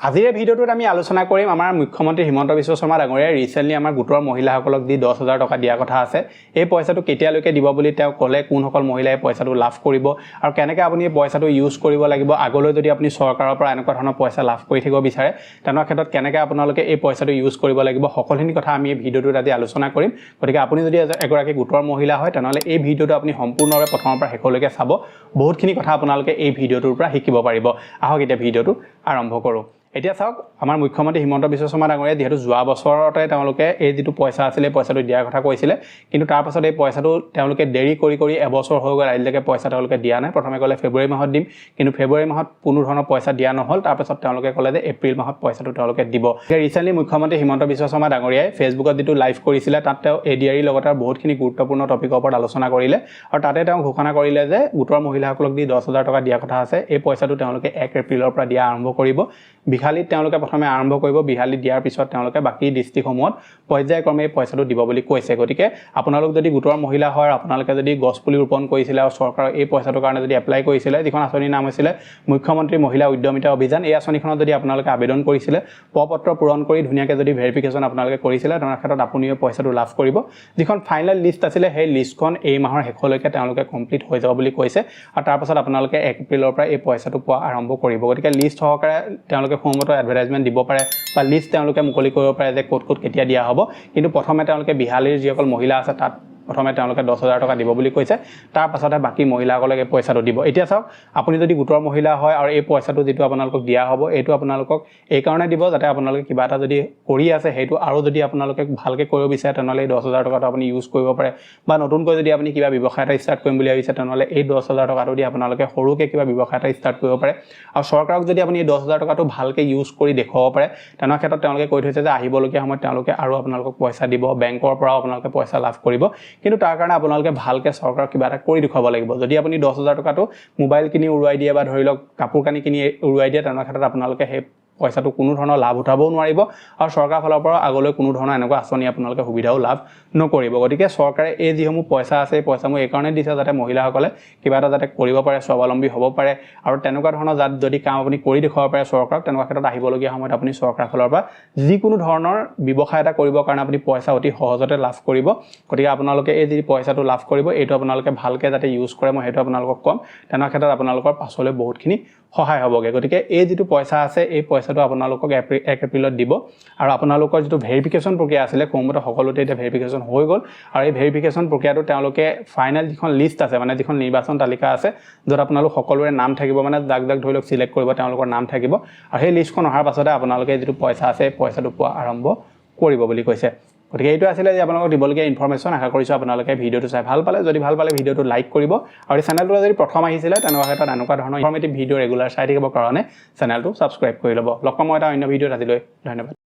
আজিৰ ভিডিঅ'টোত আমি আলোচনা কৰিম আমাৰ মুখ্যমন্ত্ৰী হিমন্ত বিশ্ব শৰ্মা ডাঙৰীয়াই ৰিসেন্টলি আমাৰ গোটৰ মহিলাসকলক দি 10,000 টকা দিয়া কথা আছে এই পইচাটো কেতিয়ালৈকে দিব বুলি তেওঁ ক'লে কোনসকল মহিলাই পইচাটো লাভ কৰিব আৰু কেনেকৈ আপুনি এই পইচাটো ইউজ কৰিব লাগিব আগলৈ যদি আপুনি চৰকাৰৰ পৰা এনেকুৱা ধৰণৰ পইচা লাভ কৰি থাকিব বিচাৰে তেনে ক্ষেত্ৰত কেনেকৈ আপোনালোকে এই পইচাটো ইউজ কৰিব লাগিব সকলোখিনি কথা আমি এই ভিডিঅ'টোত আজি আলোচনা কৰিম গতিকে আপুনি যদি এগৰাকী গোটৰ মহিলা হয় তেনেহলে এই ভিডিঅ'টো আপুনি সম্পূৰ্ণভাৱে প্ৰথমৰ পৰা শেষলৈকে চাব বহুতখিনি কথা আপোনালোকে এই ভিডিঅ'টোৰ পৰা শিকিব পাৰিব আহক এতিয়া ভিডিঅ'টো আৰম্ভ কৰোঁ এতিয়া চাওক আমাৰ মুখ্যমন্ত্ৰী হিমন্ত বিশ্ব শৰ্মা ডাঙৰীয়াই যেহেতু যোৱা বছৰতে তেওঁলোকে এই যেটো পইচা আছিল এই পইচাটো দিয়াৰ কথা কৈছিল কিন্তু তাৰ পাছত এই পইচাটো তেওঁলোকে দেৰি কৰি এবছৰ হৈ গ'ল আজিলৈকে পইচা তেওঁলোকে দিয়া নাই প্ৰথমে ক'লে ফেব্ৰুৱাৰী মাহত দিম কিন্তু ফেব্ৰুৱাৰী মাহত কোনো ধৰণৰ পইচা দিয়া নহল তাৰ পাছত তেওঁলোকে ক'লে যে এপ্ৰিল মাহত পইচাটো তেওঁলোকে দিব ৰিসেন্টলি মুখ্যমন্ত্ৰী হিমন্ত বিশ্ব শৰ্মা ডাঙৰীয়াই ফেচবুকত যেটো লাইভ কৰিছিল তাত তেওঁ এডিআৰি লগতে বহুতখিনি গুৰুত্বপূৰ্ণ টপিকৰ ওপৰত আলোচনা কৰিলে আৰু তাতে তেওঁ ঘোষণা কৰিলে যে গোটৰ মহিলাসকলক দি 10,000 টকা দিয়া কথা আছে এই পইচাটো তেওঁলোকে 1 এপ্ৰিলৰ পৰা দিয়া আৰম্ভ কৰিব বিহালীত তেওঁলোকে প্ৰথমে আৰম্ভ কৰিব বিহালীত দিয়াৰ পিছত তেওঁলোকে বাকি ডিস্ট্ৰিক্টসমূহত পৰ্যায়ক্ৰমে পইচাটো দিব বুলি কৈছে গতিকে আপোনালোক যদি গোটৰ মহিলা হয় আপোনালোকে যদি গছপুলি ৰোপণ কৰিছিল আৰু চৰকাৰৰ এই পইচাটোৰ কাৰণে যদি এপ্লাই কৰিছিল যিখন আঁচনিৰ নাম আছিল মুখ্যমন্ত্ৰী মহিলা উদ্যমিতা অভিযান এই আঁচনিখনত যদি আপোনালোকে আবেদন কৰিছিল পত্ৰ পূৰণ কৰি ধুনীয়াকৈ যদি ভেৰিফিকেশ্যন আপোনালোকে কৰিছিল তেনে ক্ষেত্ৰত আপুনি এই পইচাটো লাভ কৰিব যিখন ফাইনেল লিষ্ট আছিল সেই লিষ্টখন এই মাহৰ শেষলৈকে তেওঁলোকে কমপ্লিট হৈ যাব বুলি কৈছে আৰু তাৰ পাছত আপোনালোকে 1 এপ্ৰিলৰ পৰা এই পইচাটো পোৱা আৰম্ভ কৰিব গতিকে লিষ্ট সহকাৰে তেওঁলোকে ফৰ্মটো এডভাৰটাইজমেন্ট দিব পাৰে বা লিষ্ট তেওঁলোকে মুকলি কৰিব পাৰে যে ক'ত কেতিয়া দিয়া হ'ব কিন্তু প্ৰথমে তেওঁলোকে বিহালীৰ যিসকল মহিলা আছে তাত প্ৰথমে তেওঁলোকে 10,000 টকা দিব বুলি কৈছে তাৰ পাছতে বাকি মহিলাসকলক এই পইচাটো দিব এতিয়া চাওক আপুনি যদি গোটৰ মহিলা হয় আৰু এই পইচাটো যেটো আপোনালোকক দিয়া হ'ব এইটো আপোনালোকক এই কাৰণে দিব যাতে আপোনালোকে কিবা এটা যদি কৰি আছে সেইটো আৰু যদি আপোনালোকে ভালকৈ কৰিব বিচাৰে তেনেহলে 10,000 টকাটো আপুনি ইউজ কৰিব পাৰে বা নতুনকৈ যদি আপুনি কিবা ব্যৱসায় এটা ষ্টাৰ্ট কৰিম বুলি ভাবিছে তেনেহলে এই 10,000 টকাটো দি আপোনালোকে সৰুকৈ কিবা ব্যৱসায় এটা ষ্টাৰ্ট কৰিব পাৰে আৰু চৰকাৰক যদি আপুনি এই 10,000 টকাটো ভালকৈ ইউজ কৰি দেখুৱাব পাৰে তেনে ক্ষেত্ৰত তেওঁলোকে কৈ থৈছে যে আহিবলগীয়া সময়ত তেওঁলোকে আৰু আপোনালোকক পইচা দিব বেংকৰ পৰা আপোনালোকে পইচা লাভ কৰিব কিন্তু তাৰ কাৰণে আপোনালোকে ভালকৈ চৰকাৰক কিবা এটা কৰি দেখুৱাব লাগিব যদি আপুনি 10,000 টকাটো মোবাইল কিনি উৰুৱাই দিয়ে বা ধৰি লওক কাপোৰ কানি কিনি উৰুৱাই দিয়ে তেনে ক্ষেত্ৰত আপোনালোকে সেই পইচাটো কোনো ধৰণৰ লাভ উঠাবও নোৱাৰিব আৰু চৰকাৰৰ ফালৰ পৰা আগলৈ কোনো ধৰণৰ এনেকুৱা আঁচনি আপোনালোকে সুবিধাও লাভ নকৰিব গতিকে চৰকাৰে এই যিসমূহ পইচা আছে এই পইচাসমূহ এই কাৰণে দিছে যাতে মহিলাসকলে কিবা এটা যাতে কৰিব পাৰে স্বাৱলম্বী হ'ব পাৰে আৰু তেনেকুৱা ধৰণৰ যদি কাম আপুনি কৰি দেখুৱাব পাৰে চৰকাৰক তেনেকুৱা ক্ষেত্ৰত আহিবলগীয়া সময়ত আপুনি চৰকাৰৰ ফালৰ পৰা যিকোনো ধৰণৰ ব্যৱসায় এটা কৰিবৰ কাৰণে আপুনি পইচা অতি সহজতে লাভ কৰিব গতিকে আপোনালোকে এই যি পইচাটো লাভ কৰিব এইটো আপোনালোকে ভালকৈ যাতে ইউজ কৰে মই সেইটো আপোনালোকক কম তেনেকুৱা ক্ষেত্ৰত আপোনালোকৰ পাছলৈ বহুতখিনি সহায় হ'বগে গতিকে এই যেটো পইচা আছে এই পইচাটো আপোনালোকক 1 এপ্ৰিলত দিব আৰু আপোনালোকৰ যেটো ভেৰিফিকেশ্যন প্ৰক্ৰিয়া আছিল কোনমতে সকলোতে এটা ভেৰিফিকেশ্যন হৈ গ'ল আৰু এই ভেৰিফিকেশ্যন প্ৰক্ৰিয়াটো তেওঁলোকে ফাইনেল যিখন লিষ্ট আছে মানে যিখন নিৰ্বাচন তালিকা আছে য'ত আপোনালোক সকলোৰে নাম থাকিব মানে যাক ধৰি লওক সিলেক্ট কৰিব তেওঁলোকৰ নাম থাকিব আৰু সেই লিষ্টখন অহাৰ পাছতে আপোনালোকে যেটো পইচা আছে পইচাটো পোৱা আৰম্ভ কৰিব বুলি কৈছে গতিকে এইটো আছিল যে আপোনালোকক দিবলগীয়া ইনফৰমেশ্যন আশা কৰিছোঁ আপোনালোকে ভিডিঅ'টো চাই ভাল পালে যদি ভাল পালে ভিডিঅ'টো লাইক কৰিব আৰু চেনেলটো যদি প্ৰথম আহিছিলে তেনেকুৱা ক্ষেত্ৰত এনেকুৱা ধৰণৰ ইনফৰমেটিভ ভিডিঅ' ৰেগুলাৰ চাই থাকিবৰ কাৰণে চেনেলটো ছাবস্ক্ৰাইব কৰি ল'ব লগ পাম মই এটা অন্য ভিডিঅ'ত আজিলৈ ধন্যবাদ